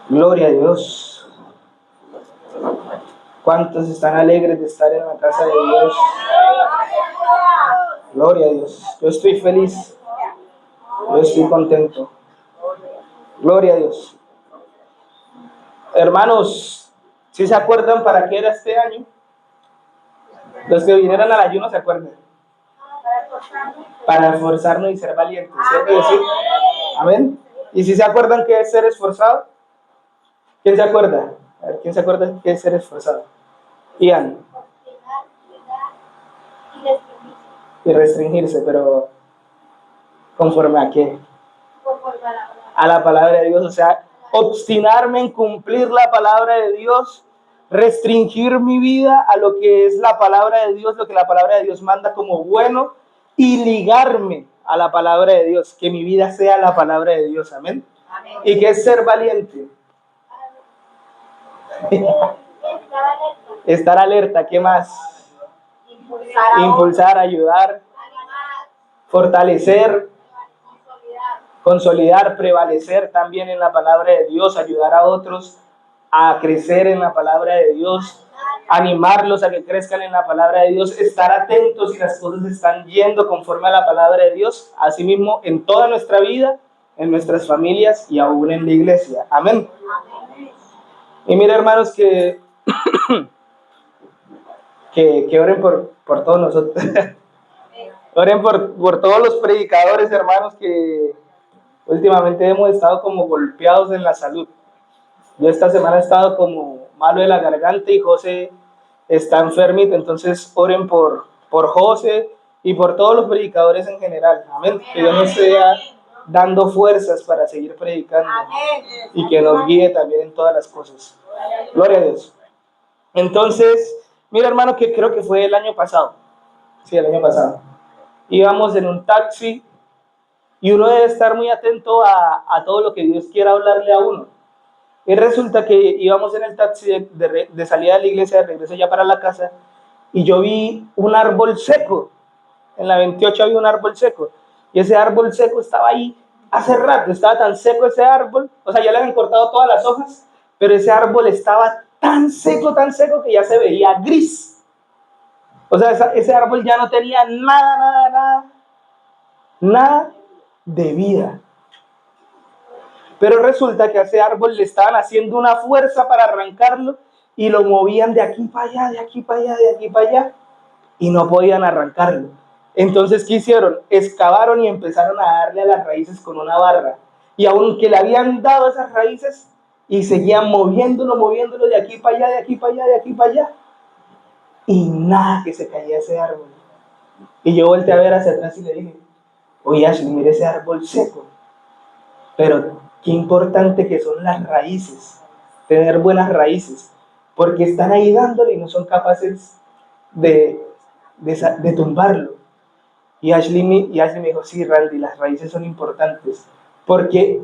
Gloria a Dios. ¿Cuántos están alegres de estar en la casa de Dios? Gloria a Dios. Yo estoy feliz. Yo estoy contento. Gloria a Dios. Hermanos, ¿sí se acuerdan para qué era este año? Los que vinieron al ayuno se acuerdan. Para esforzarnos y ser valientes, ¿cierto? Decir, amén. ¿Y si se acuerdan qué es ser esforzado? ¿Quién se acuerda? A ver, ¿quién se acuerda qué es ser esforzado? Ian. Y restringirse, pero ¿conforme a qué? A la palabra de Dios, o sea, obstinarme en cumplir la palabra de Dios, restringir mi vida a lo que es la palabra de Dios, lo que la palabra de Dios manda como bueno, y ligarme a la palabra de Dios, que mi vida sea la palabra de Dios, amén. Amén. ¿Y qué es ser valiente? Estar alerta, ¿qué más? Impulsar, ayudar, fortalecer, consolidar, prevalecer también en la palabra de Dios, ayudar a otros a crecer en la palabra de Dios, animarlos a que crezcan en la palabra de Dios, estar atentos si las cosas están yendo conforme a la palabra de Dios, asimismo en toda nuestra vida, en nuestras familias y aún en la iglesia. Amén. Y mira, hermanos, que oren por todos nosotros. Oren por todos los predicadores, hermanos, que últimamente hemos estado como golpeados en la salud. Yo esta semana he estado como malo de la garganta y José está enfermito, entonces oren por José y por todos los predicadores en general. Amén. Que Dios nos sea dando fuerzas para seguir predicando y que nos guíe también en todas las cosas. Gloria a Dios. Entonces, mira, hermano, que creo que fue el año pasado. Sí, el año pasado. Íbamos en un taxi y uno debe estar muy atento a todo lo que Dios quiera hablarle a uno. Y resulta que íbamos en el taxi de salida de la iglesia, de regreso ya para la casa, y yo vi un árbol seco. En la 28 había un árbol seco. Y ese árbol seco estaba ahí hace rato, estaba tan seco ese árbol, o sea, ya le habían cortado todas las hojas, pero ese árbol estaba tan seco que ya se veía gris. O sea, ese árbol ya no tenía nada de vida. Pero resulta que a ese árbol le estaban haciendo una fuerza para arrancarlo y lo movían de aquí para allá, de aquí para allá, de aquí para allá, y no podían arrancarlo. Entonces, ¿qué hicieron? Excavaron y empezaron a darle a las raíces con una barra. Y aunque le habían dado esas raíces, y seguían moviéndolo de aquí para allá, de aquí para allá, de aquí para allá, y nada que se caía ese árbol. Y yo volteé a ver hacia atrás y le dije, oye Ashley, mire ese árbol seco, pero qué importante que son las raíces, tener buenas raíces, porque están ahí dándole y no son capaces de tumbarlo. Y Ashley me dijo, sí, Randy, las raíces son importantes, porque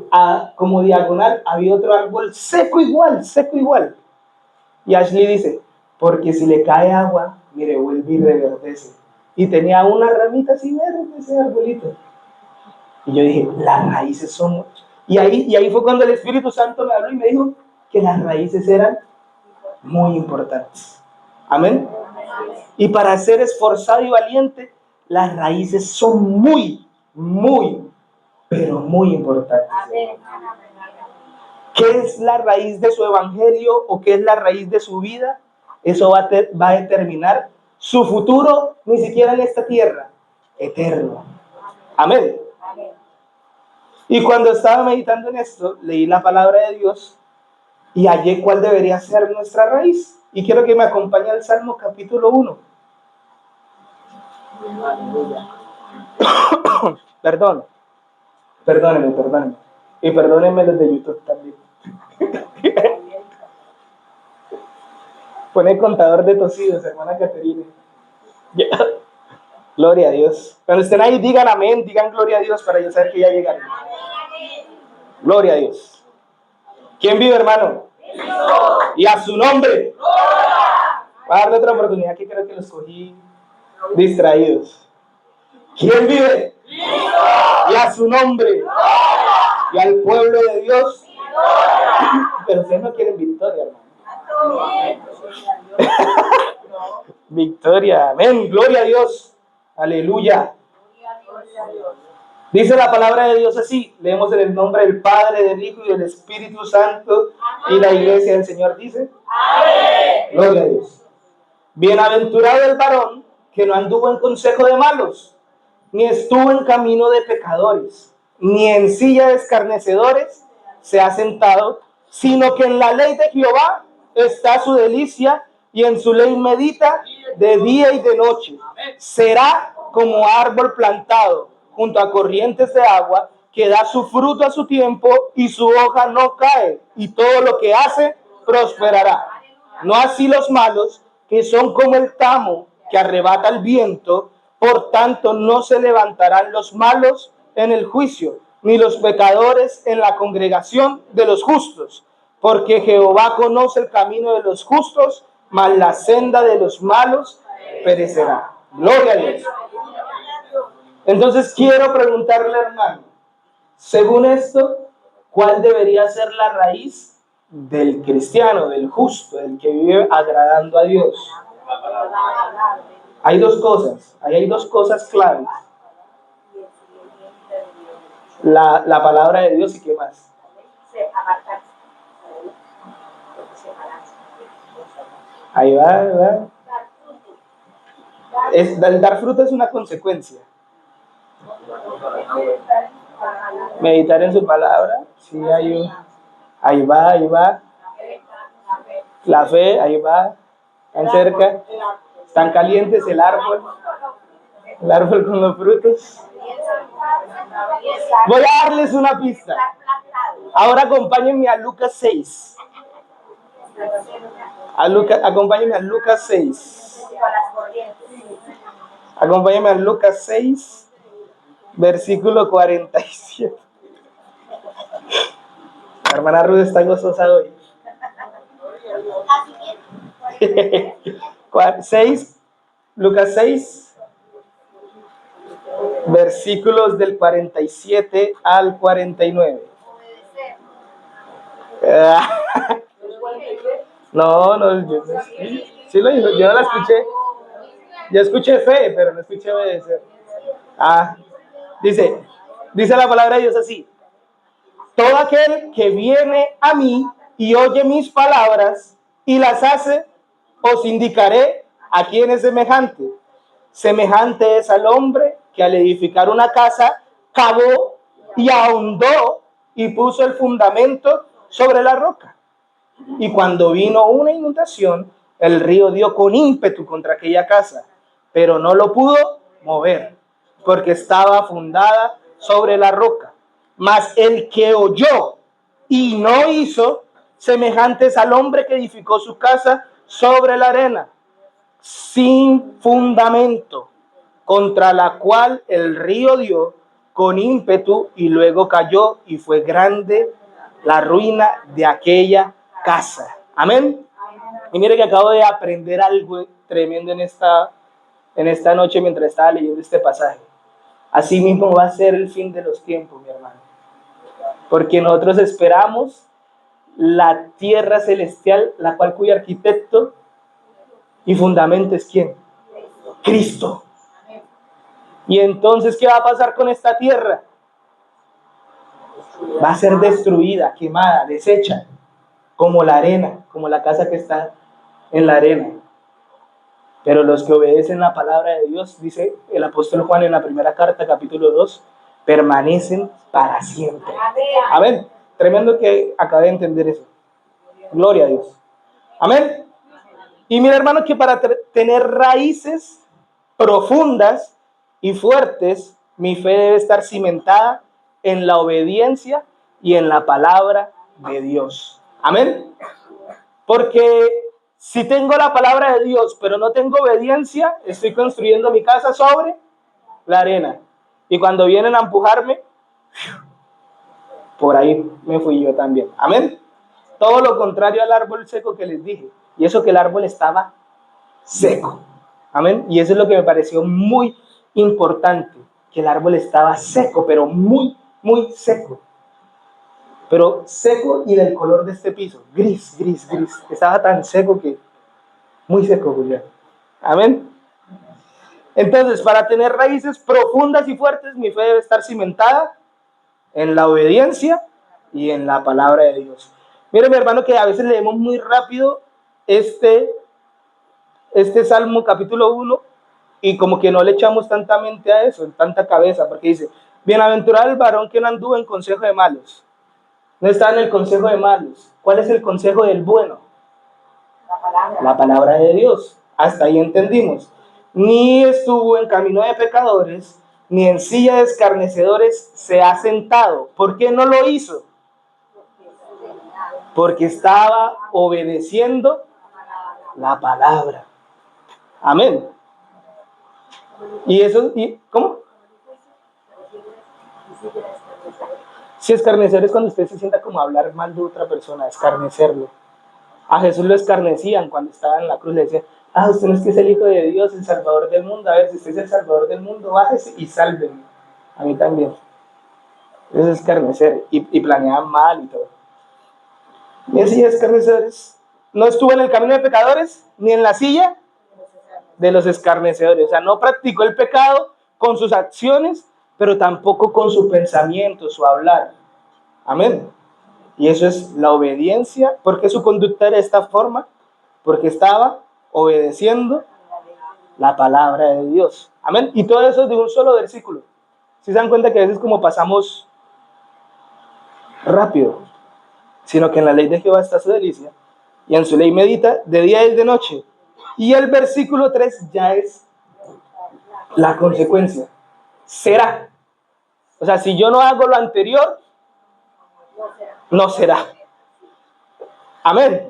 como diagonal había otro árbol seco igual. Y Ashley dice, porque si le cae agua, mire, vuelve y reverdece. Y tenía una ramita así verde ese arbolito. Y yo dije, las raíces son... Y ahí fue cuando el Espíritu Santo me habló y me dijo que las raíces eran muy importantes. Amén. Y para ser esforzado y valiente, las raíces son muy, pero muy importantes. ¿Qué es la raíz de su evangelio o qué es la raíz de su vida? Eso va a determinar su futuro, ni siquiera en esta tierra, eterno. Amén. Y cuando estaba meditando en esto, leí la palabra de Dios y hallé cuál debería ser nuestra raíz. Y quiero que me acompañe al Salmo capítulo 1. Perdónenme. Y perdónenme los de YouTube también. Pone contador de tosidos, hermana Caterina. Gloria a Dios. Cuando estén ahí, digan amén, digan gloria a Dios para yo saber que ya llegaron. Gloria a Dios. ¿Quién vive, hermano? Y a su nombre. Voy a darle otra oportunidad que creo que los cogí distraídos. ¿Quién vive? Y a su nombre. Y al pueblo de Dios. Pero ustedes no quieren victoria, hermano. Victoria, amén, gloria a Dios, aleluya. Dice la palabra de Dios así, leemos en el nombre del Padre, del Hijo y del Espíritu Santo, y la iglesia del Señor dice, amén. Gloria a Dios. Bienaventurado el varón que no anduvo en consejo de malos, ni estuvo en camino de pecadores, ni en silla de escarnecedores se ha sentado, sino que en la ley de Jehová está su delicia, y en su ley medita de día y de noche. Será como árbol plantado junto a corrientes de agua, que da su fruto a su tiempo, y su hoja no cae, y todo lo que hace prosperará. No así los malos, que son como el tamo que arrebata el viento. Por tanto, no se levantarán los malos en el juicio, ni los pecadores en la congregación de los justos, porque Jehová conoce el camino de los justos, mas la senda de los malos perecerá. Gloria a Dios. Entonces quiero preguntarle, hermano, según esto, ¿cuál debería ser la raíz del cristiano, del justo, del que vive agradando a Dios? Hay dos cosas, ahí hay dos cosas claves. La palabra de Dios, y qué más. Ahí va, ahí va. El dar fruto es una consecuencia. Meditar en su palabra, sí, ahí va, ahí va. La fe, ahí va, tan cerca. Están calientes el árbol con los frutos. Voy a darles una pista. Ahora acompáñenme a Lucas 6. Acompáñenme a Lucas 6. Acompáñenme a Lucas 6, versículo 47. La hermana Ruth está gozosa hoy. 6, Lucas 6, versículos del 47 al 49. No, sí lo dijo, yo no la escuché. Yo escuché fe, pero no escuché obedecer. Dice la palabra de Dios así: todo aquel que viene a mí y oye mis palabras y las hace, os indicaré a quién es semejante. Semejante es al hombre que al edificar una casa cavó y ahondó y puso el fundamento sobre la roca. Y cuando vino una inundación, el río dio con ímpetu contra aquella casa, pero no lo pudo mover, porque estaba fundada sobre la roca. Mas el que oyó y no hizo, semejante es al hombre que edificó su casa sobre la arena, sin fundamento, contra la cual el río dio con ímpetu y luego cayó, y fue grande la ruina de aquella casa. Amén. Y mire que acabo de aprender algo tremendo en esta noche mientras estaba leyendo este pasaje. Así mismo va a ser el fin de los tiempos, mi hermano. Porque nosotros esperamos la tierra celestial, la cual cuyo arquitecto y fundamento es ¿quién? Cristo. Y entonces, ¿qué va a pasar con esta tierra? Va a ser destruida, quemada, deshecha, como la arena, como la casa que está en la arena. Pero los que obedecen la palabra de Dios, dice el apóstol Juan en la primera carta, capítulo 2, permanecen para siempre. Amén. Tremendo que acabé de entender eso. Gloria a Dios. Amén. Y mira, hermano, que para tener raíces profundas y fuertes, mi fe debe estar cimentada en la obediencia y en la palabra de Dios. Amén. Porque si tengo la palabra de Dios, pero no tengo obediencia, estoy construyendo mi casa sobre la arena. Y cuando vienen a empujarme, por ahí me fui yo también. Amén. Todo lo contrario al árbol seco que les dije. Y eso que el árbol estaba seco. Amén. Y eso es lo que me pareció muy importante. Que el árbol estaba seco, pero muy, muy seco. pero seco y del color de este piso, gris, gris, gris. Estaba tan seco que, muy seco, Julián. Amén. Entonces, para tener raíces profundas y fuertes, mi fe debe estar cimentada en la obediencia y en la palabra de Dios. Mire, mi hermano, que a veces leemos muy rápido este Salmo capítulo 1 y como que no le echamos tanta mente a eso, tanta cabeza, porque dice, bienaventurado el varón que no anduvo en consejo de malos. No está en el consejo de malos. ¿Cuál es el consejo del bueno? La palabra de Dios. Hasta ahí entendimos. Ni estuvo en camino de pecadores, ni en silla de escarnecedores se ha sentado. ¿Por qué no lo hizo? Porque estaba obedeciendo la palabra. Amén. Y eso, ¿cómo? Si escarnecer es cuando usted se sienta como a hablar mal de otra persona, escarnecerlo. A Jesús lo escarnecían cuando estaba en la cruz, le decían, usted no es que es el Hijo de Dios, el Salvador del mundo. A ver, si usted es el Salvador del mundo, bájese y sálveme. A mí también. Eso es escarnecer. Y planeaban mal y todo. Y así escarnecedores. No estuvo en el camino de pecadores, ni en la silla de los escarnecedores. O sea, no practicó el pecado con sus acciones, pero tampoco con su pensamiento, su hablar. Amén. Y eso es la obediencia. ¿Por qué su conducta era de esta forma? Porque estaba obedeciendo la palabra de Dios. Amén. Y todo eso de un solo versículo. Si se dan cuenta que a veces como pasamos rápido, sino que en la ley de Jehová está su delicia, y en su ley medita de día y de noche. Y el versículo 3 ya es la consecuencia. Será. O sea, si yo no hago lo anterior, no será. Amén.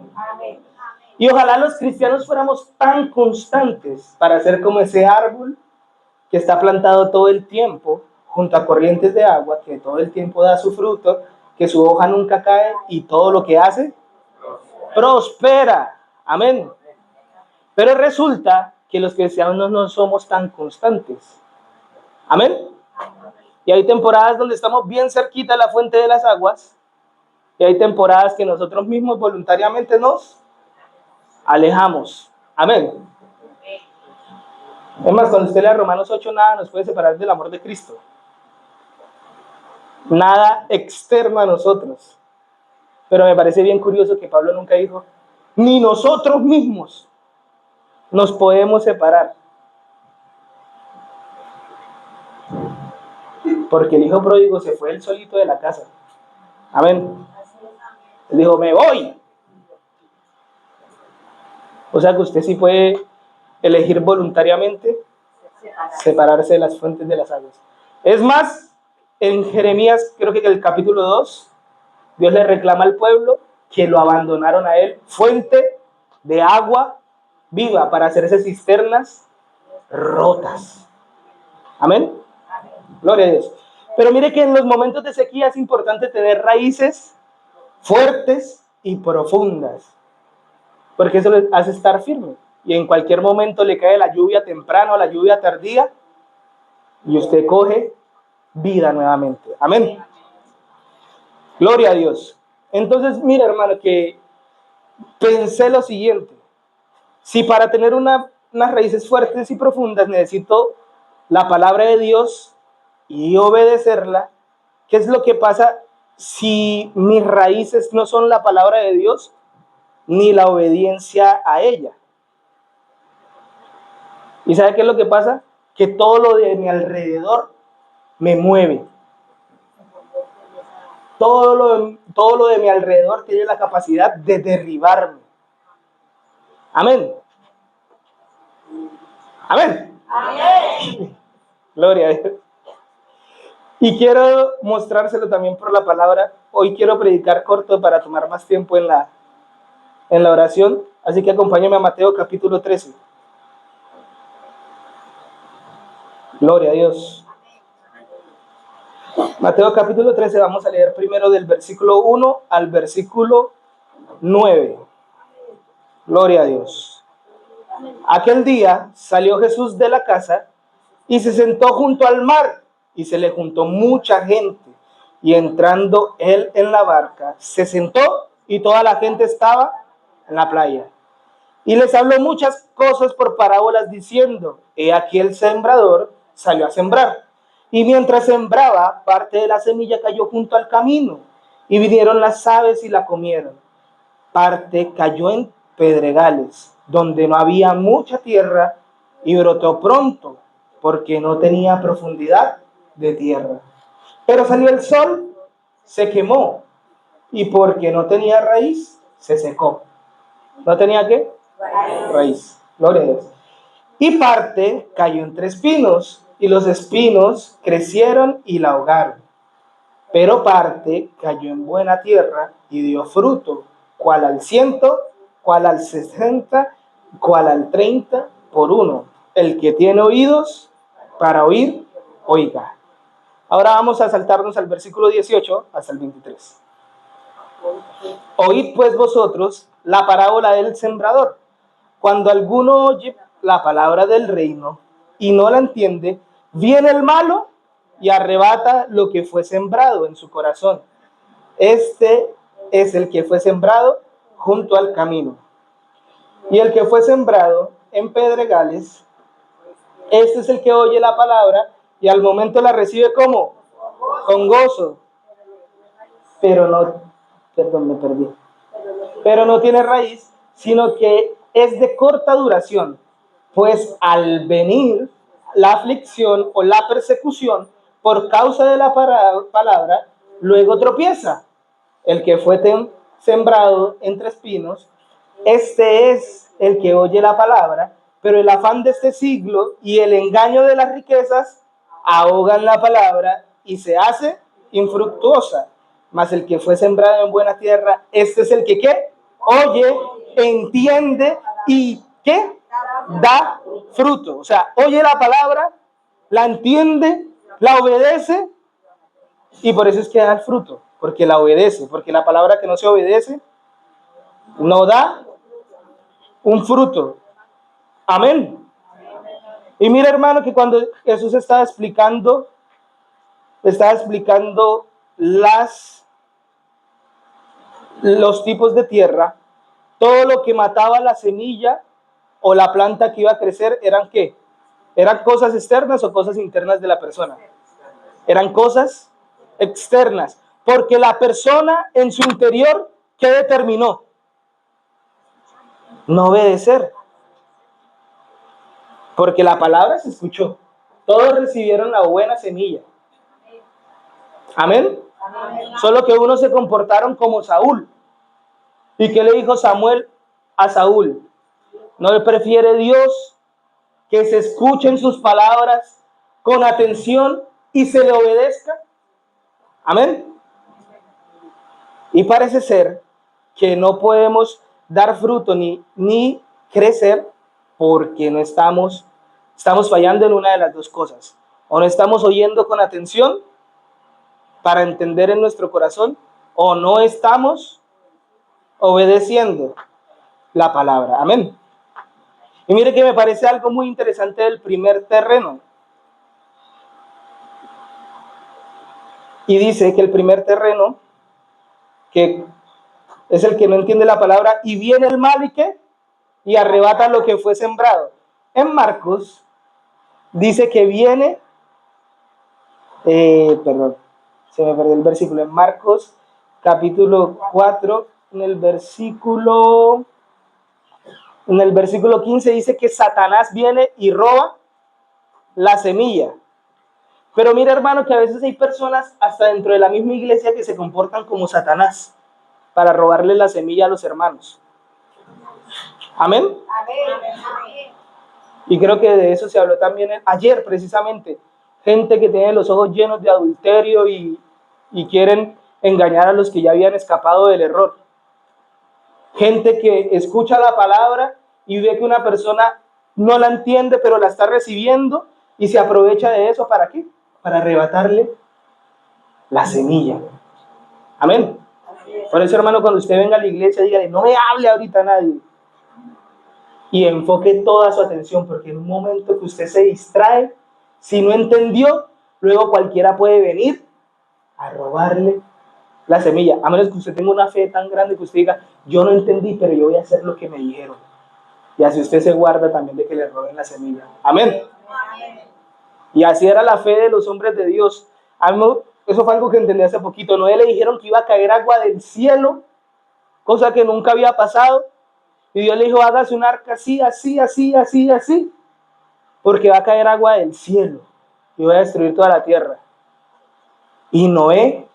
Y ojalá los cristianos fuéramos tan constantes para ser como ese árbol que está plantado todo el tiempo junto a corrientes de agua, que todo el tiempo da su fruto, que su hoja nunca cae y todo lo que hace prospera. Amén. Pero resulta que los cristianos no somos tan constantes. Amén. Y hay temporadas donde estamos bien cerquita de la fuente de las aguas, y hay temporadas que nosotros mismos voluntariamente nos alejamos. Amén. Es más, cuando usted lea Romanos 8, nada nos puede separar del amor de Cristo. Nada externo a nosotros. Pero me parece bien curioso que Pablo nunca dijo, ni nosotros mismos nos podemos separar. Porque el hijo pródigo se fue él solito de la casa. Amén. Él dijo, me voy. O sea que usted sí puede elegir voluntariamente separarse de las fuentes de las aguas. Es más, en Jeremías, creo que en el capítulo 2, Dios le reclama al pueblo que lo abandonaron a él, fuente de agua viva para hacerse cisternas rotas. Amén. Gloria a Dios. Pero mire que en los momentos de sequía es importante tener raíces fuertes y profundas, porque eso les hace estar firme. Y en cualquier momento le cae la lluvia temprano, la lluvia tardía, y usted coge vida nuevamente. Amén. Gloria a Dios. Entonces, mira, hermano, que pensé lo siguiente. Si para tener unas raíces fuertes y profundas necesito la palabra de Dios y obedecerla, ¿qué es lo que pasa si mis raíces no son la palabra de Dios ni la obediencia a ella? ¿Y sabe qué es lo que pasa? Que todo lo de mi alrededor me mueve. Todo lo de mi alrededor tiene la capacidad de derribarme. Amén. Amén. Amén. Gloria a Dios. Y quiero mostrárselo también por la palabra. Hoy quiero predicar corto para tomar más tiempo en la oración. Así que acompáñame a Mateo capítulo 13. Gloria a Dios. Mateo capítulo 13, vamos a leer primero del versículo 1 al versículo 9. Gloria a Dios. Aquel día salió Jesús de la casa y se sentó junto al mar, y se le juntó mucha gente, Y entrando él en la barca, se sentó y toda la gente estaba en la playa. Y les habló muchas cosas por parábolas diciendo, he aquí el sembrador salió a sembrar. Y mientras sembraba, parte de la semilla cayó junto al camino, y vinieron las aves y la comieron. Parte cayó en pedregales, donde no había mucha tierra, y brotó pronto, porque no tenía profundidad de tierra. Pero salió el sol, se quemó, y porque no tenía raíz, se secó. ¿No tenía qué? Raíz. Gloria a Dios. Y parte cayó entre espinos, y los espinos crecieron y la ahogaron. Pero parte cayó en buena tierra y dio fruto, cual al 100, cual al 60, cual al 30 por uno. El que tiene oídos para oír, oiga. Ahora vamos a saltarnos al versículo 18 hasta el 23. Oíd pues vosotros la parábola del sembrador. Cuando alguno oye la palabra del reino y no la entiende, viene el malo y arrebata lo que fue sembrado en su corazón. Este es el que fue sembrado junto al camino. Y el que fue sembrado en pedregales, este es el que oye la palabra y al momento la recibe como con gozo, pero no tiene raíz, sino que es de corta duración, pues al venir la aflicción o la persecución por causa de la palabra, luego tropieza. El que fue sembrado entre espinos, este es el que oye la palabra, pero el afán de este siglo y el engaño de las riquezas ahogan la palabra y se hace infructuosa. Mas el que fue sembrado en buena tierra, este es el que ¿qué? Oye, entiende y ¿qué? Da fruto. O sea, oye la palabra, la entiende, la obedece y por eso es que da el fruto, porque la obedece, porque la palabra que no se obedece no da un fruto. Amén. Y mira, hermano, que cuando Jesús estaba explicando los tipos de tierra, todo lo que mataba la semilla o la planta que iba a crecer, ¿eran qué? ¿Eran cosas externas o cosas internas de la persona? Eran cosas externas, porque la persona en su interior, ¿qué determinó? No obedecer, porque la palabra se escuchó. Todos recibieron la buena semilla. Amén. Solo que unos se comportaron como Saúl. ¿Y qué le dijo Samuel a Saúl? ¿No le prefiere Dios que se escuchen sus palabras con atención y se le obedezca? Amén. Y parece ser que no podemos dar fruto ni crecer porque no estamos fallando en una de las dos cosas. O no estamos oyendo con atención para entender en nuestro corazón, o no estamos obedeciendo la palabra. Amén. Y mire que me parece algo muy interesante del primer terreno. Y dice que el primer terreno, que es el que no entiende la palabra, y viene el mal y ¿qué? Y arrebata lo que fue sembrado. En Marcos dice que viene, se me perdió el versículo, en Marcos capítulo 4, en el versículo 15 dice que Satanás viene y roba la semilla. Pero mira, hermano, que a veces hay personas hasta dentro de la misma iglesia que se comportan como Satanás para robarle la semilla a los hermanos. Amén. Amén. Y creo que de eso se habló también ayer precisamente. Gente que tiene los ojos llenos de adulterio y quieren engañar a los que ya habían escapado del error. Gente que escucha la palabra y ve que una persona no la entiende, pero la está recibiendo y se aprovecha de eso. ¿Para qué? Para arrebatarle la semilla. Amén. Por eso, hermano, cuando usted venga a la iglesia, dígale, no me hable ahorita nadie. Y enfoque toda su atención, porque en un momento que usted se distrae, si no entendió, luego cualquiera puede venir a robarle la semilla. A menos que usted tenga una fe tan grande que usted diga, yo no entendí, pero yo voy a hacer lo que me dijeron. Y así usted se guarda también de que le roben la semilla. Amén. Y así era la fe de los hombres de Dios. Eso fue algo que entendí hace poquito. Noé le dijeron que iba a caer agua del cielo, cosa que nunca había pasado. Y Dios le dijo, hágase un arca así, así, así, así, así, porque va a caer agua del cielo y va a destruir toda la tierra. Y Noé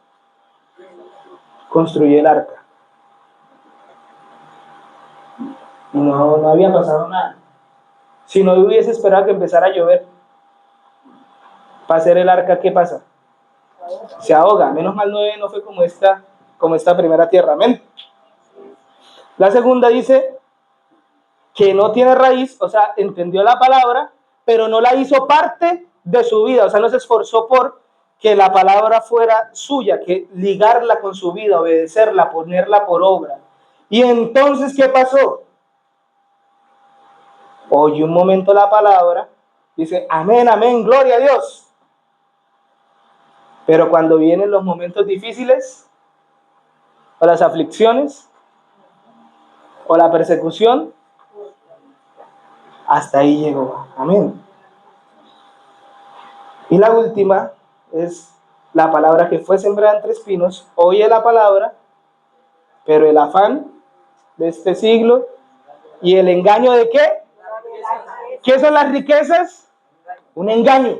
construyó el arca. Y no había pasado nada. Si no hubiese esperado que empezara a llover para hacer el arca, ¿qué pasa? Se ahoga. Menos mal Noé no fue como esta primera tierra. Amén. La segunda dice que no tiene raíz, o sea, entendió la palabra, pero no la hizo parte de su vida, o sea, no se esforzó por que la palabra fuera suya, que ligarla con su vida, obedecerla, ponerla por obra. Y entonces, ¿qué pasó? Oye un momento la palabra, dice, amén, amén, gloria a Dios. Pero cuando vienen los momentos difíciles, o las aflicciones, o la persecución, hasta ahí llegó. Amén. Y la última es la palabra que fue sembrada entre espinos. Oye la palabra, pero el afán de este siglo y el engaño de ¿qué? ¿Qué son las riquezas? Un engaño.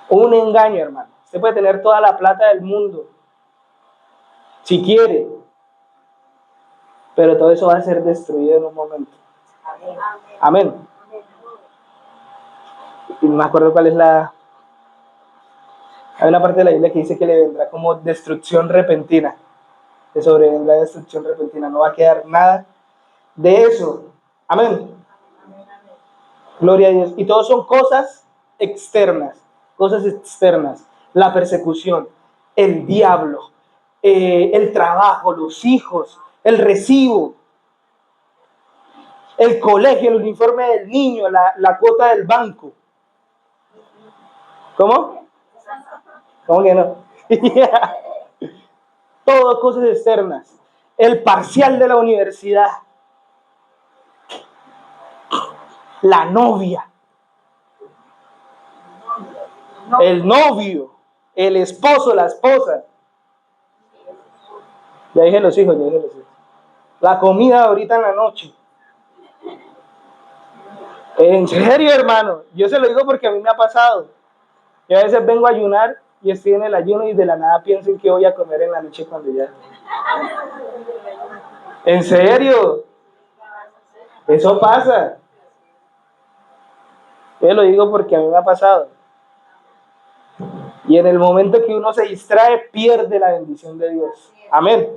Un engaño, hermano. Usted puede tener toda la plata del mundo, si quiere, pero todo eso va a ser destruido en un momento. Amén. Y no me acuerdo cuál es Hay una parte de la Biblia que dice que le vendrá como destrucción repentina. Que sobrevendrá destrucción repentina. No va a quedar nada de eso. Amén. Gloria a Dios. Y todo son cosas externas. Cosas externas. La persecución, el diablo, el trabajo, los hijos, el recibo, el colegio, el uniforme del niño, la cuota del banco. ¿Cómo? ¿Cómo que no? Todo cosas externas. El parcial de la universidad. La novia. El novio. El esposo, la esposa. Ya dije los hijos, La comida ahorita en la noche. En serio, hermano. Yo se lo digo porque a mí me ha pasado. Yo a veces vengo a ayunar y estoy en el ayuno y de la nada pienso en qué voy a comer en la noche cuando ya. ¿En serio? Eso pasa. Yo lo digo porque a mí me ha pasado. Y en el momento que uno se distrae, pierde la bendición de Dios. Amén.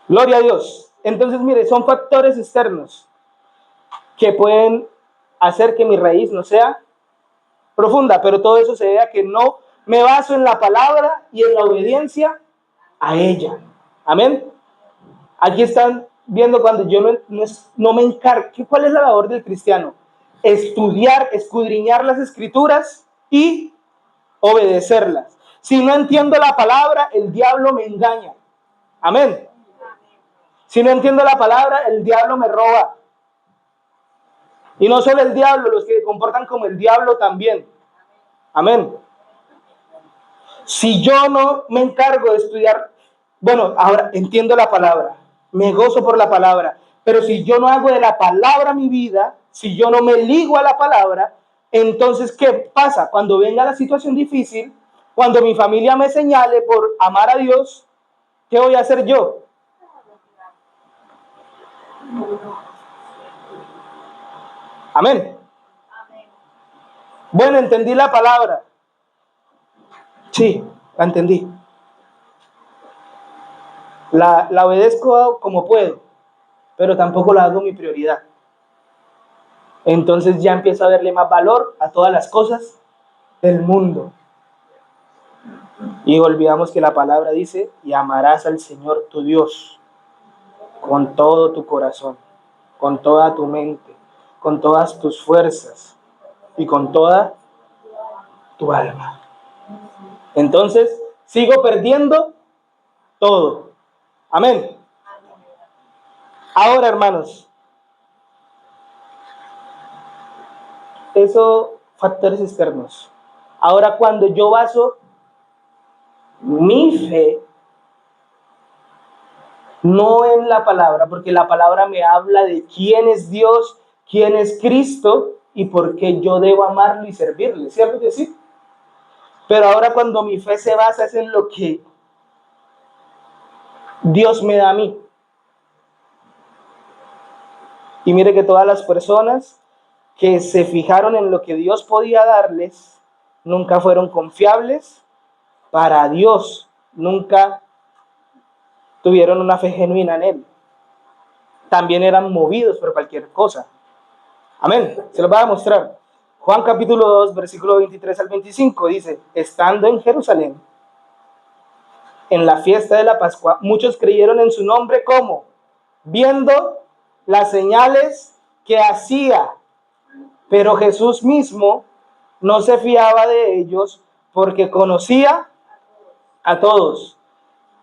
Gloria a Dios. Entonces, mire, son factores externos que pueden hacer que mi raíz no sea profunda, pero todo eso se debe a que no me baso en la palabra y en la obediencia a ella. Amén. Aquí están viendo cuando yo no me encargo. ¿Cuál es la labor del cristiano? Estudiar, escudriñar las escrituras y obedecerlas. Si no entiendo la palabra, el diablo me engaña. Amén. Si no entiendo la palabra, el diablo me roba. Y no solo el diablo, los que se comportan como el diablo también. Amén. Si yo no me encargo de estudiar, bueno, ahora entiendo la palabra, me gozo por la palabra, pero si yo no hago de la palabra mi vida, si yo no me ligo a la palabra, entonces, ¿qué pasa? Cuando venga la situación difícil, cuando mi familia me señale por amar a Dios, ¿qué voy a hacer yo? Amén. Bueno, entendí la palabra. Sí, la entendí. La obedezco como puedo, pero tampoco la hago mi prioridad. Entonces ya empiezo a darle más valor a todas las cosas del mundo. Y olvidamos que la palabra dice, y amarás al Señor tu Dios con todo tu corazón, con toda tu mente, con todas tus fuerzas y con toda tu alma. Entonces, sigo perdiendo todo. Amén. Ahora, hermanos, eso, factores externos. Ahora, cuando yo baso mi fe no en la palabra, porque la palabra me habla de quién es Dios, quién es Cristo y por qué yo debo amarlo y servirle, ¿cierto que sí? Pero ahora cuando mi fe se basa es en lo que Dios me da a mí. Y mire que todas las personas que se fijaron en lo que Dios podía darles, nunca fueron confiables para Dios, nunca tuvieron una fe genuina en Él. También eran movidos por cualquier cosa. Amén. Se los voy a mostrar. Juan capítulo 2, versículo 23 al 25 dice, estando en Jerusalén, en la fiesta de la Pascua, muchos creyeron en su nombre como viendo las señales que hacía, pero Jesús mismo no se fiaba de ellos porque conocía a todos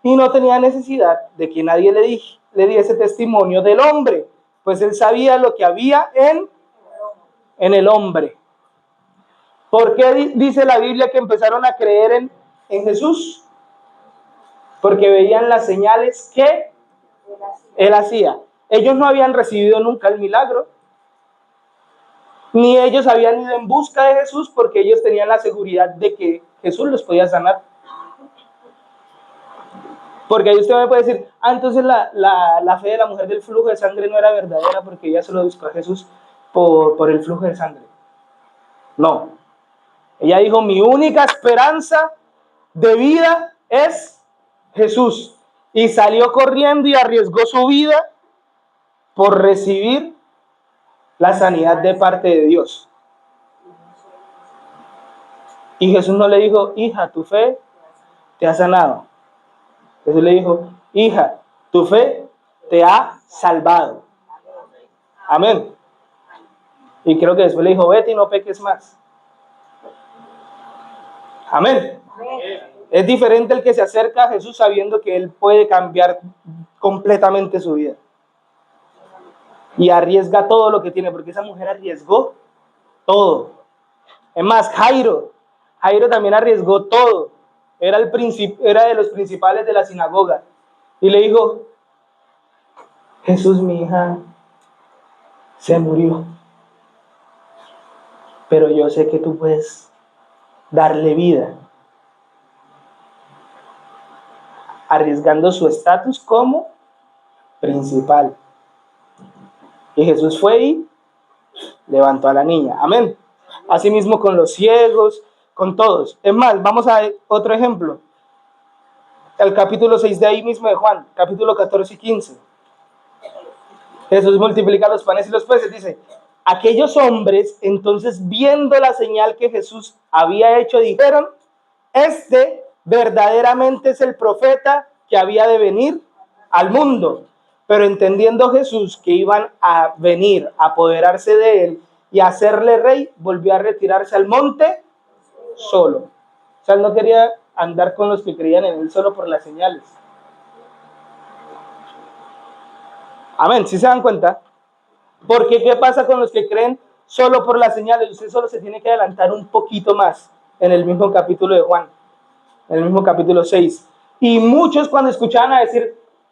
y no tenía necesidad de que nadie le diese testimonio del hombre, pues él sabía lo que había en el hombre. ¿Por qué dice la Biblia que empezaron a creer en Jesús? Porque veían las señales que Él hacía. Ellos no habían recibido nunca el milagro, ni ellos habían ido en busca de Jesús porque ellos tenían la seguridad de que Jesús los podía sanar. Porque ahí usted me puede decir, entonces la fe de la mujer del flujo de sangre no era verdadera porque ella solo buscó a Jesús por el flujo de sangre. No. Ella dijo, mi única esperanza de vida es Jesús. Y salió corriendo y arriesgó su vida por recibir la sanidad de parte de Dios. Y Jesús no le dijo, hija, tu fe te ha sanado. Jesús le dijo, hija, tu fe te ha salvado. Amén. Y creo que después le dijo, vete y no peques más. Amén. Es diferente el que se acerca a Jesús sabiendo que Él puede cambiar completamente su vida. Y arriesga todo lo que tiene, porque esa mujer arriesgó todo. Es más, Jairo también arriesgó todo. Era de los principales de la sinagoga. Y le dijo, Jesús, mi hija se murió. Pero yo sé que tú puedes darle vida. Arriesgando su estatus como principal. Y Jesús fue y levantó a la niña. Amén. Asimismo con los ciegos, con todos. Es más, vamos a ver otro ejemplo. El capítulo 6 de ahí mismo de Juan, capítulo 14 y 15. Jesús multiplica los panes y los peces. Dice, aquellos hombres, entonces viendo la señal que Jesús había hecho, dijeron, este verdaderamente es el profeta que había de venir al mundo. Pero entendiendo Jesús que iban a venir a apoderarse de él y a hacerle rey, volvió a retirarse al monte solo. O sea, él no quería andar con los que creían en él solo por las señales. Amén, ¿sí se dan cuenta? Porque ¿qué pasa con los que creen solo por las señales? Usted solo se tiene que adelantar un poquito más en el mismo capítulo de Juan, en el mismo capítulo 6. Y muchos cuando escuchaban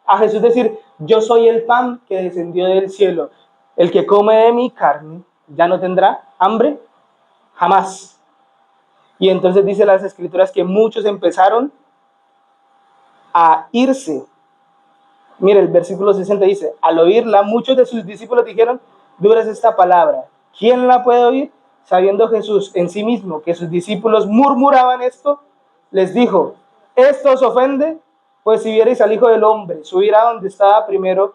a Jesús decir, yo soy el pan que descendió del cielo, el que come de mi carne ya no tendrá hambre jamás. Y entonces dice las escrituras que muchos empezaron a irse. Mire, el versículo 60 dice, al oírla, muchos de sus discípulos dijeron, dura es esta palabra. ¿Quién la puede oír? Sabiendo Jesús en sí mismo que sus discípulos murmuraban esto, les dijo, ¿esto os ofende? Pues si vierais al Hijo del Hombre subir a donde estaba primero,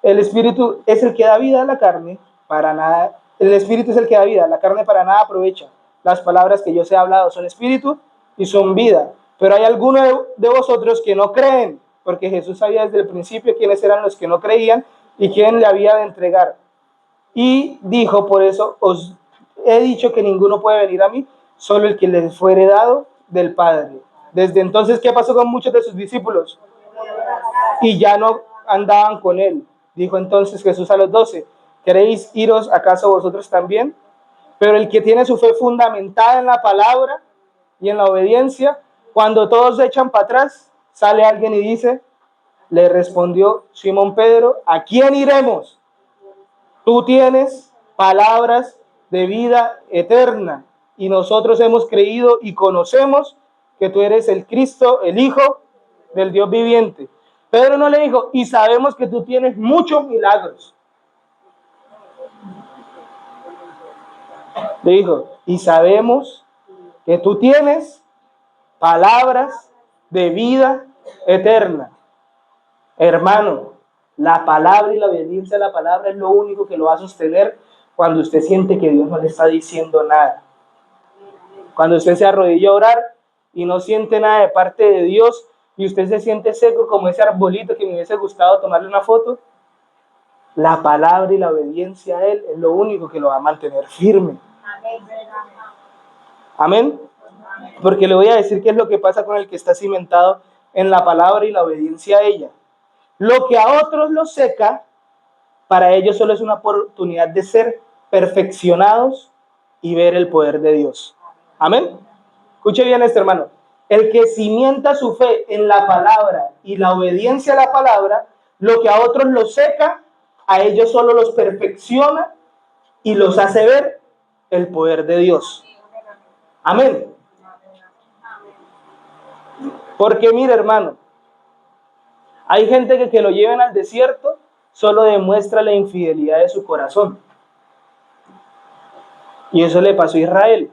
el Espíritu es el que da vida a la carne, para nada, el Espíritu es el que da vida, la carne para nada aprovecha. Las palabras que yo os he hablado son Espíritu y son vida. Pero hay algunos de vosotros que no creen, porque Jesús sabía desde el principio quiénes eran los que no creían y quién le había de entregar. Y dijo, por eso os he dicho que ninguno puede venir a mí solo el que les fue heredado del Padre. Desde entonces, ¿qué pasó con muchos de sus discípulos? Y ya no andaban con él. Dijo entonces Jesús a los 12, ¿queréis iros acaso vosotros también? Pero el que tiene su fe fundamentada en la palabra y en la obediencia, cuando todos se echan para atrás, sale alguien y dice, le respondió Simón Pedro, ¿a quién iremos? Tú tienes palabras de vida eterna y nosotros hemos creído y conocemos que tú eres el Cristo, el Hijo del Dios viviente. Pedro no le dijo, y sabemos que tú tienes muchos milagros. Le dijo, y sabemos que tú tienes palabras de vida eterna. Hermano, la palabra y la obediencia a la palabra es lo único que lo va a sostener cuando usted siente que Dios no le está diciendo nada. Cuando usted se arrodilla a orar y no siente nada de parte de Dios y usted se siente seco como ese arbolito que me hubiese gustado tomarle una foto, la palabra y la obediencia a Él es lo único que lo va a mantener firme. Amén. Porque le voy a decir qué es lo que pasa con el que está cimentado en la palabra y la obediencia a ella. Lo que a otros los seca, para ellos solo es una oportunidad de ser perfeccionados y ver el poder de Dios. Amén. Escuche bien esto, hermano. El que cimienta su fe en la palabra y la obediencia a la palabra, lo que a otros los seca, a ellos solo los perfecciona y los hace ver el poder de Dios. Amén. Porque mire, hermano, hay gente que lo lleven al desierto solo demuestra la infidelidad de su corazón. Y eso le pasó a Israel.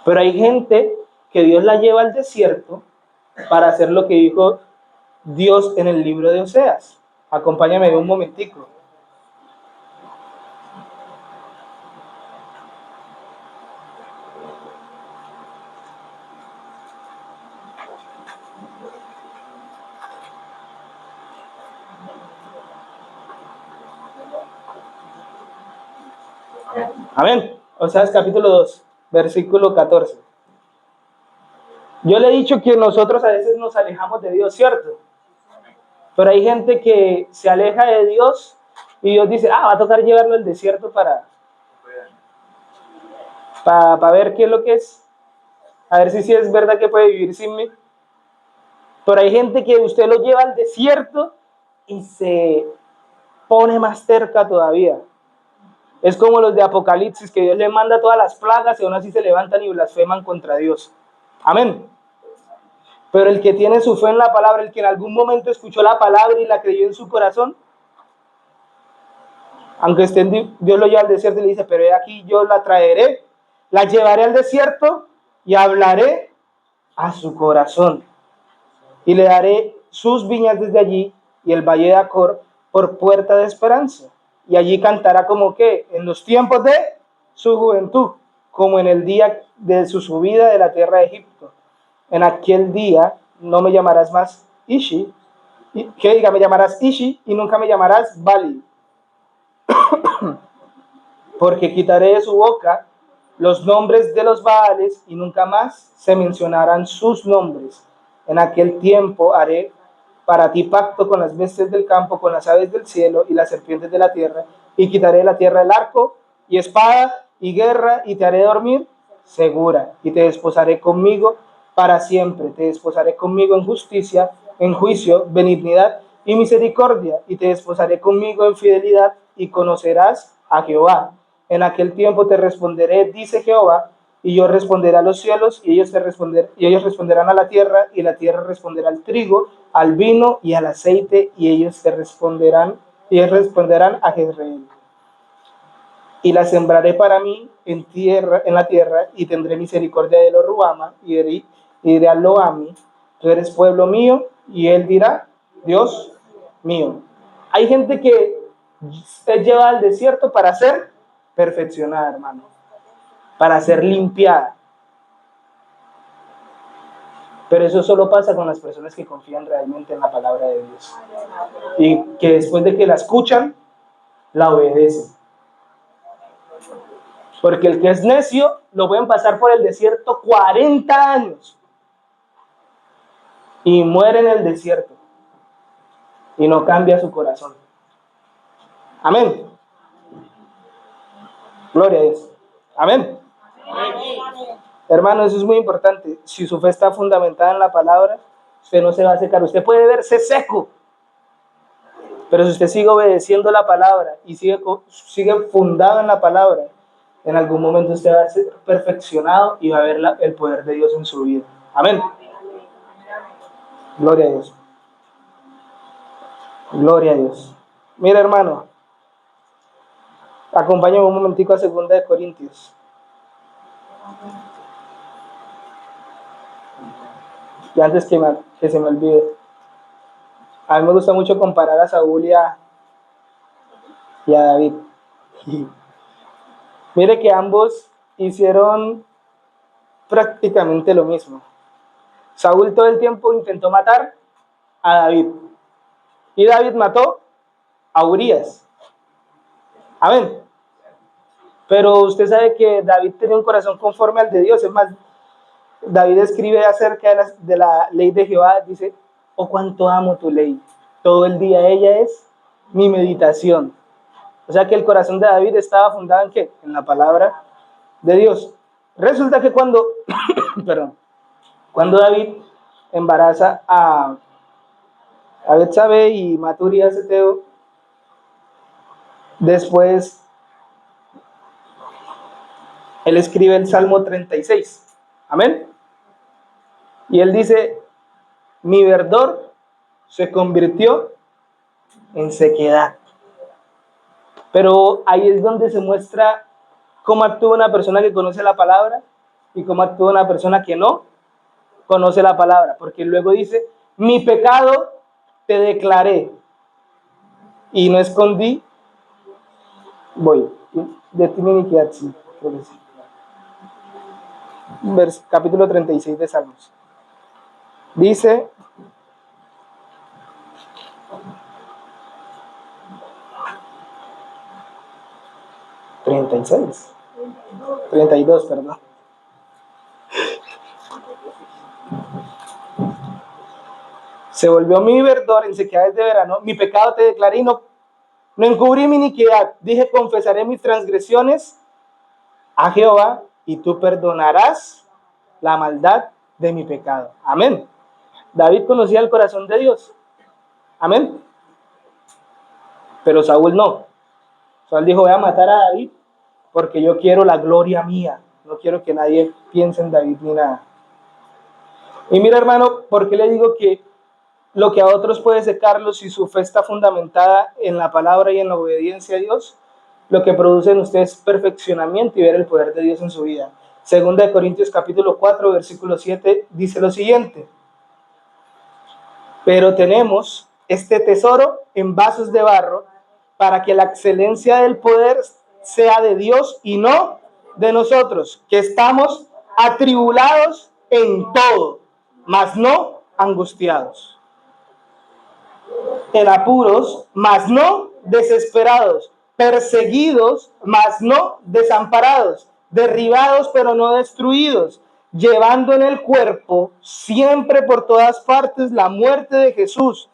Pero hay gente que Dios la lleva al desierto para hacer lo que dijo Dios en el libro de Oseas. Acompáñame un momentico. Amén. Oseas capítulo 2, versículo 14. Yo le he dicho que nosotros a veces nos alejamos de Dios, ¿cierto? Pero hay gente que se aleja de Dios y Dios dice, va a tocar llevarlo al desierto para ver qué es lo que es. A ver si es verdad que puede vivir sin mí. Pero hay gente que usted lo lleva al desierto y se pone más terca todavía. Es como los de Apocalipsis, que Dios le manda todas las plagas y aún así se levantan y blasfeman contra Dios. Amén. Pero el que tiene su fe en la palabra, el que en algún momento escuchó la palabra y la creyó en su corazón, aunque Dios lo lleva al desierto y le dice, pero aquí yo la traeré, la llevaré al desierto y hablaré a su corazón. Y le daré sus viñas desde allí y el valle de Acor por puerta de esperanza. Y allí cantará como que en los tiempos de su juventud, como en el día de su subida de la tierra de Egipto. En aquel día no me llamarás más Ishi, que diga, me llamarás Ishi y nunca me llamarás Bali. Porque quitaré de su boca los nombres de los Baales y nunca más se mencionarán sus nombres. En aquel tiempo haré para ti pacto con las bestias del campo, con las aves del cielo y las serpientes de la tierra, y quitaré de la tierra el arco y espada y guerra, y te haré dormir segura, y te desposaré conmigo para siempre. Te desposaré conmigo en justicia, en juicio, benignidad y misericordia, y te desposaré conmigo en fidelidad, y conocerás a Jehová. En aquel tiempo te responderé, dice Jehová, y yo responderé a los cielos, y ellos responderán a la tierra, y la tierra responderá al trigo, al vino y al aceite, y ellos responderán a Jezreel. Y la sembraré para mí en la tierra, y tendré misericordia de Lo-ruhama, y diré a Lo-ammi, tú eres pueblo mío, y él dirá, Dios mío. Hay gente que es llevada al desierto para ser perfeccionada, hermano, para ser limpiada. Pero eso solo pasa con las personas que confían realmente en la palabra de Dios y que después de que la escuchan, la obedecen. Porque el que es necio lo pueden pasar por el desierto 40 años y muere en el desierto y no cambia su corazón. Amén. Gloria a Dios. Amén. Hermano, eso es muy importante. Si su fe está fundamentada en la palabra, usted no se va a secar. Usted puede verse seco, pero si usted sigue obedeciendo la palabra y sigue fundado en la palabra, en algún momento usted va a ser perfeccionado y va a ver el poder de Dios en su vida. Amén. Gloria a Dios. Gloria a Dios. Mira, hermano, acompáñame un momentico a 2 de Corintios. Y antes que se me olvide, a mí me gusta mucho comparar a Saúl y a David. Mire que ambos hicieron prácticamente lo mismo. Saúl todo el tiempo intentó matar a David y David mató a Urías. Amén. Pero usted sabe que David tenía un corazón conforme al de Dios. Es más, David escribe acerca de la ley de Jehová, dice: oh, cuánto amo tu ley, todo el día ella es mi meditación. O sea que el corazón de David estaba fundado ¿en qué? En la palabra de Dios. Resulta que cuando David embaraza a Betsabé y mata a Urías Eteo, después él escribe el Salmo 36. Amén. Y él dice: mi verdor se convirtió en sequedad. Pero ahí es donde se muestra cómo actúa una persona que conoce la palabra y cómo actúa una persona que no conoce la palabra. Porque luego dice: mi pecado te declaré y no escondí. De ti mi iniquidad, sí, creo que sí. Capítulo 36 de Salmos. Dice: treinta y dos, perdón. Se volvió mi verdor en sequedades de verano, mi pecado te declaré y no encubrí mi iniquidad. Dije: confesaré mis transgresiones a Jehová y tú perdonarás la maldad de mi pecado. Amén. David conocía el corazón de Dios. Amén. Pero Saúl no. Saúl dijo: voy a matar a David porque yo quiero la gloria mía. No quiero que nadie piense en David ni nada. Y mira, hermano, ¿por qué le digo que lo que a otros puede secarlos, si su fe está fundamentada en la palabra y en la obediencia a Dios, lo que produce en ustedes es perfeccionamiento y ver el poder de Dios en su vida? 2 Corintios capítulo 4, versículo 7 dice lo siguiente: pero tenemos este tesoro en vasos de barro, para que la excelencia del poder sea de Dios y no de nosotros, que estamos atribulados en todo, mas no angustiados, en apuros, mas no desesperados, perseguidos, mas no desamparados, derribados, pero no destruidos, llevando en el cuerpo siempre por todas partes la muerte de Jesús,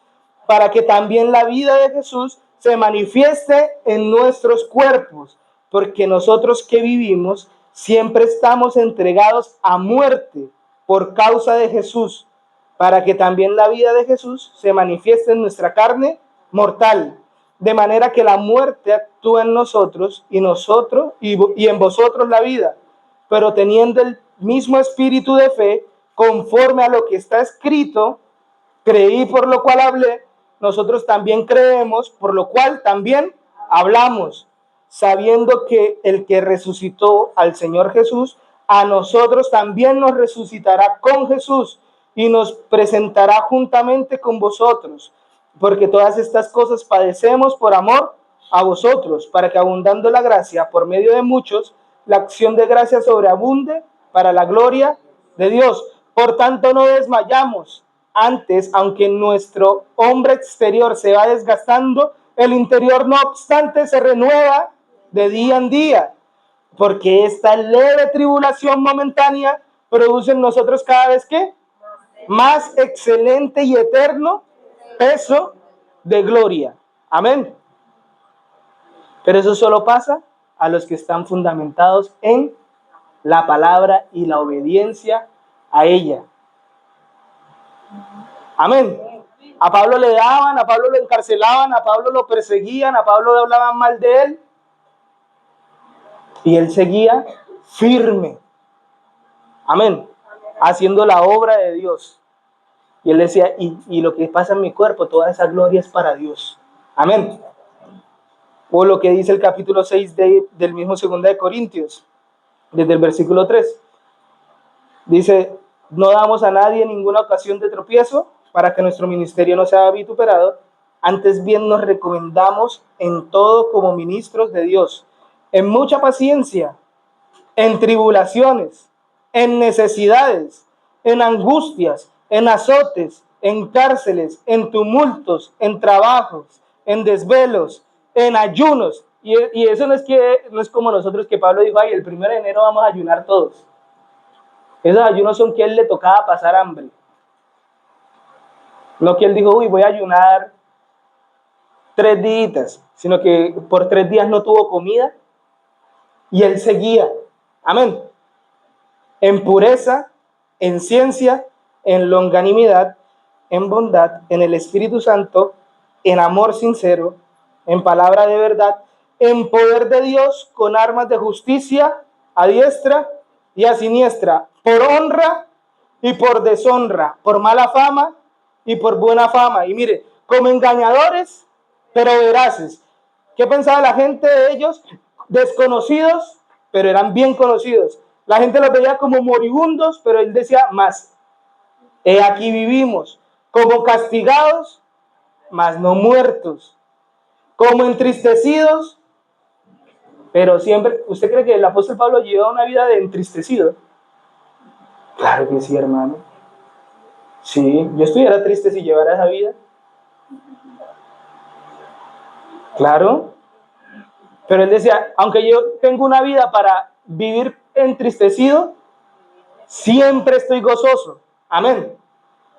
para que también la vida de Jesús se manifieste en nuestros cuerpos, porque nosotros que vivimos siempre estamos entregados a muerte por causa de Jesús, para que también la vida de Jesús se manifieste en nuestra carne mortal, de manera que la muerte actúa en nosotros y en vosotros la vida, pero teniendo el mismo espíritu de fe, conforme a lo que está escrito: creí, por lo cual hablé. Nosotros también creemos, por lo cual también hablamos, sabiendo que el que resucitó al Señor Jesús, a nosotros también nos resucitará con Jesús y nos presentará juntamente con vosotros, porque todas estas cosas padecemos por amor a vosotros, para que, abundando la gracia por medio de muchos, la acción de gracia sobreabunde para la gloria de Dios. Por tanto, no desmayamos. Antes, aunque nuestro hombre exterior se va desgastando, el interior, no obstante, se renueva de día en día, Porque esta leve tribulación momentánea produce en nosotros cada vez que más excelente y eterno peso de gloria. Amén. Pero eso solo pasa a los que están fundamentados en la palabra y la obediencia a ella. Amén. A Pablo le daban, a Pablo lo encarcelaban, a Pablo lo perseguían, a Pablo le hablaban mal de él. Y él seguía firme. Amén. Haciendo la obra de Dios. Y él decía, y lo que pasa en mi cuerpo, toda esa gloria es para Dios. Amén. O lo que dice el capítulo 6 del mismo 2 de Corintios, desde el versículo 3. Dice, no damos a nadie ninguna ocasión de tropiezo para que nuestro ministerio no sea vituperado. Antes bien nos recomendamos en todo como ministros de Dios, en mucha paciencia, en tribulaciones, en necesidades, en angustias, en azotes, en cárceles, en tumultos, en trabajos, en desvelos, en ayunos. Y eso no es como nosotros, que Pablo dijo, ay, el 1 de enero vamos a ayunar todos. Esos ayunos son que a él le tocaba pasar hambre. No que él dijo, uy, voy a ayunar 3 días, sino que por 3 días no tuvo comida y él seguía. Amén. En pureza, en ciencia, en longanimidad, en bondad, en el Espíritu Santo, en amor sincero, en palabra de verdad, en poder de Dios, con armas de justicia, a diestra y a siniestra, por honra y por deshonra, por mala fama y por buena fama. Y mire, como engañadores, pero veraces. ¿Qué pensaba la gente de ellos? Desconocidos, pero eran bien conocidos. La gente los veía como moribundos, pero él decía más. Aquí vivimos, como castigados, mas no muertos, como entristecidos, pero siempre. ¿Usted cree que el apóstol Pablo lleva una vida de entristecido? Claro que sí, hermano. Sí, yo estuviera triste si llevara esa vida. Claro. Pero él decía, aunque yo tengo una vida para vivir entristecido, siempre estoy gozoso. Amén.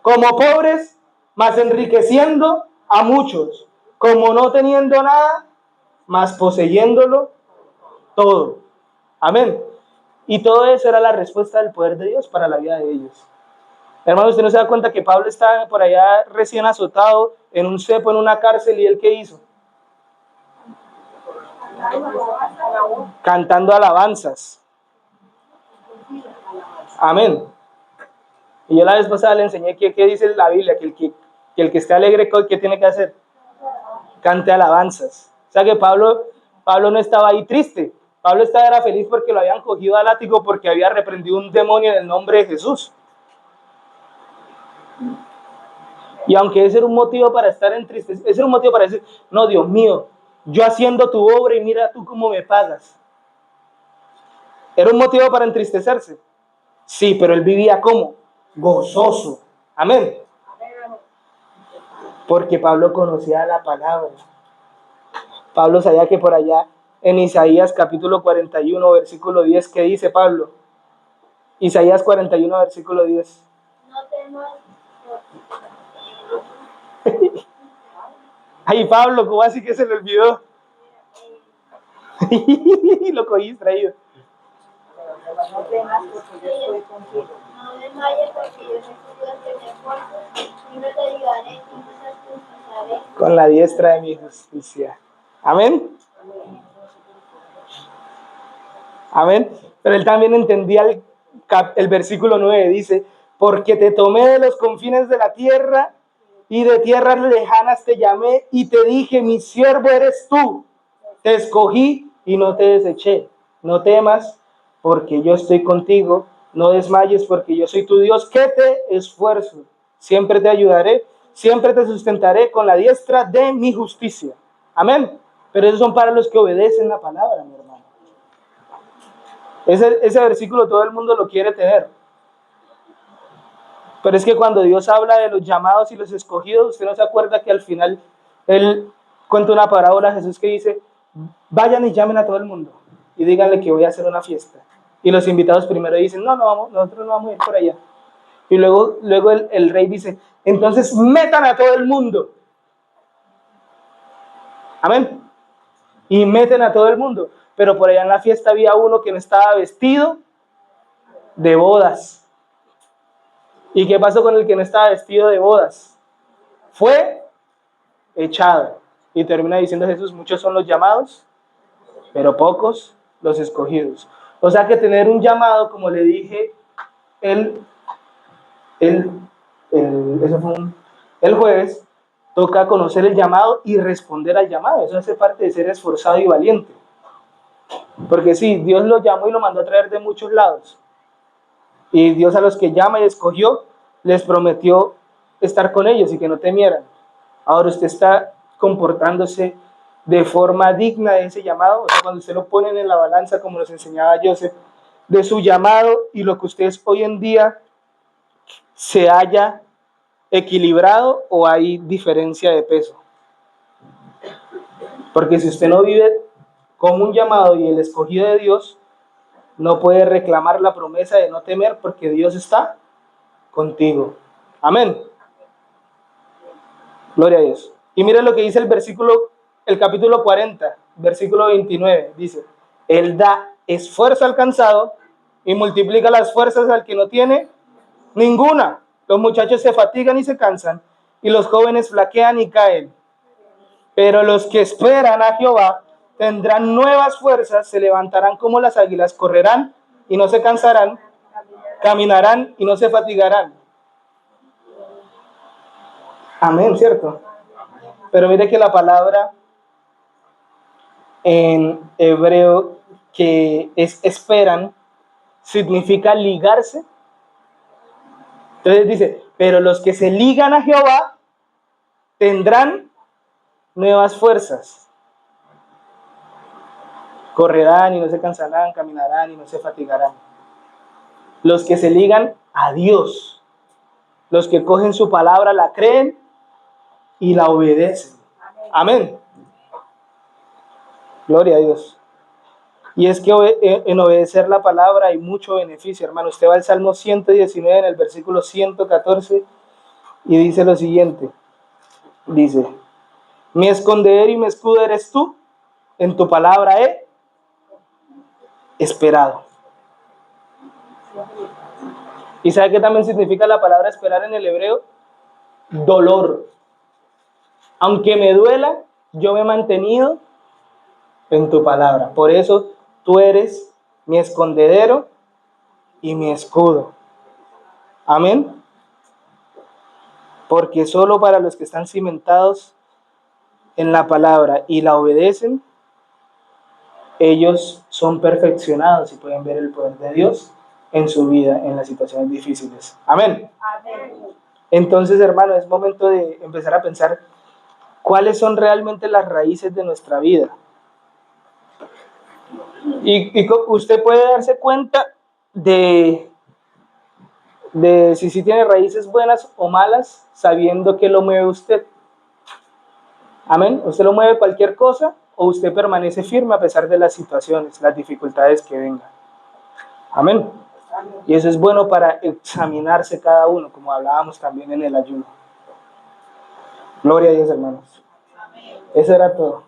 Como pobres, mas enriqueciendo a muchos. Como no teniendo nada, mas poseyéndolo todo. Amén. Y todo eso era la respuesta del poder de Dios para la vida de ellos. Hermano, usted no se da cuenta que Pablo estaba por allá recién azotado, en un cepo, en una cárcel, y él ¿qué hizo? Cantando alabanzas. Amén. Y yo la vez pasada le enseñé que dice la Biblia, que el que esté alegre, ¿qué tiene que hacer? Cante alabanzas. O sea que Pablo no estaba ahí triste. Pablo era feliz porque lo habían cogido a látigo, porque había reprendido un demonio en el nombre de Jesús. Y aunque ese era un motivo para estar en tristeza, ese era un motivo para decir, no, Dios mío, yo haciendo tu obra y mira tú cómo me pagas. ¿Era un motivo para entristecerse? Sí, pero él vivía ¿cómo? Gozoso. Amén. Porque Pablo conocía la palabra. Pablo sabía que por allá en Isaías capítulo 41, versículo 10, ¿qué dice Pablo? Isaías 41, versículo 10. No temas. Ay, Pablo, ¿cómo así que se le olvidó? Lo cogí distraído. No temas porque yo estoy contigo. No desmayes porque yo soy tu Dios que te esfuerzo, y no te ayudaré, y no te expulsaré. Con la diestra de mi justicia. Amén. Amén. Pero él también entendía el versículo 9, dice, porque te tomé de los confines de la tierra y de tierras lejanas te llamé y te dije, mi siervo eres tú. Te escogí y no te deseché. No temas porque yo estoy contigo. No desmayes porque yo soy tu Dios que te esfuerzo. Siempre te ayudaré, siempre te sustentaré con la diestra de mi justicia. Amén. Pero esos son para los que obedecen la palabra, mi hermano. Ese versículo todo el mundo lo quiere tener. Pero es que cuando Dios habla de los llamados y los escogidos, usted no se acuerda que al final Él cuenta una parábola a Jesús que dice, vayan y llamen a todo el mundo. y díganle que voy a hacer una fiesta. Y los invitados primero dicen, no, vamos, nosotros no vamos a ir por allá. Y luego el rey dice, entonces metan a todo el mundo. Amén. Y meten a todo el mundo. Pero por allá en la fiesta había uno que no estaba vestido de bodas. ¿Y qué pasó con el que no estaba vestido de bodas? Fue echado. Y termina diciendo Jesús, muchos son los llamados, pero pocos los escogidos. O sea que tener un llamado, como le dije, eso fue el jueves, toca conocer el llamado y responder al llamado. Eso hace parte de ser esforzado y valiente. Porque sí, Dios lo llamó y lo mandó a traer de muchos lados. Y Dios a los que llama y escogió, les prometió estar con ellos y que no temieran. Ahora usted está comportándose de forma digna de ese llamado. O sea, cuando usted lo ponen en la balanza, como nos enseñaba Joseph, de su llamado y lo que usted hoy en día se haya equilibrado o hay diferencia de peso. Porque si usted no vive como un llamado y el escogido de Dios, no puede reclamar la promesa de no temer porque Dios está contigo. Amén. Gloria a Dios. Y miren lo que dice el capítulo 40, versículo 29. Dice, Él da esfuerzo al cansado y multiplica las fuerzas al que no tiene ninguna. Los muchachos se fatigan y se cansan, y los jóvenes flaquean y caen. Pero los que esperan a Jehová tendrán nuevas fuerzas, se levantarán como las águilas, correrán y no se cansarán, caminarán y no se fatigarán. Amén, ¿cierto? Pero mire que la palabra en hebreo que es esperan significa ligarse. Entonces dice, pero los que se ligan a Jehová tendrán nuevas fuerzas. Correrán y no se cansarán, caminarán y no se fatigarán. Los que se ligan a Dios, los que cogen su palabra, la creen y la obedecen. Amén. Gloria a Dios. Y es que en obedecer la palabra hay mucho beneficio, hermano. Usted va al Salmo 119 en el versículo 114 y dice lo siguiente. Dice, mi escondedero y mi escudo eres tú, en tu palabra he esperado. ¿Y sabe qué también significa la palabra esperar en el hebreo? Dolor. Aunque me duela, yo me he mantenido en tu palabra. Por eso tú eres mi escondedero y mi escudo. Amén. Porque solo para los que están cimentados en la palabra y la obedecen, ellos son perfeccionados y pueden ver el poder de Dios en su vida, en las situaciones difíciles. Amén. Amén. Entonces, hermano, es momento de empezar a pensar cuáles son realmente las raíces de nuestra vida. Y usted puede darse cuenta de si tiene raíces buenas o malas, sabiendo que lo mueve usted. Amén. Usted lo mueve cualquier cosa o usted permanece firme a pesar de las situaciones, las dificultades que vengan. Amén. Y eso es bueno para examinarse cada uno, como hablábamos también en el ayuno. Gloria a Dios, hermanos. Eso era todo.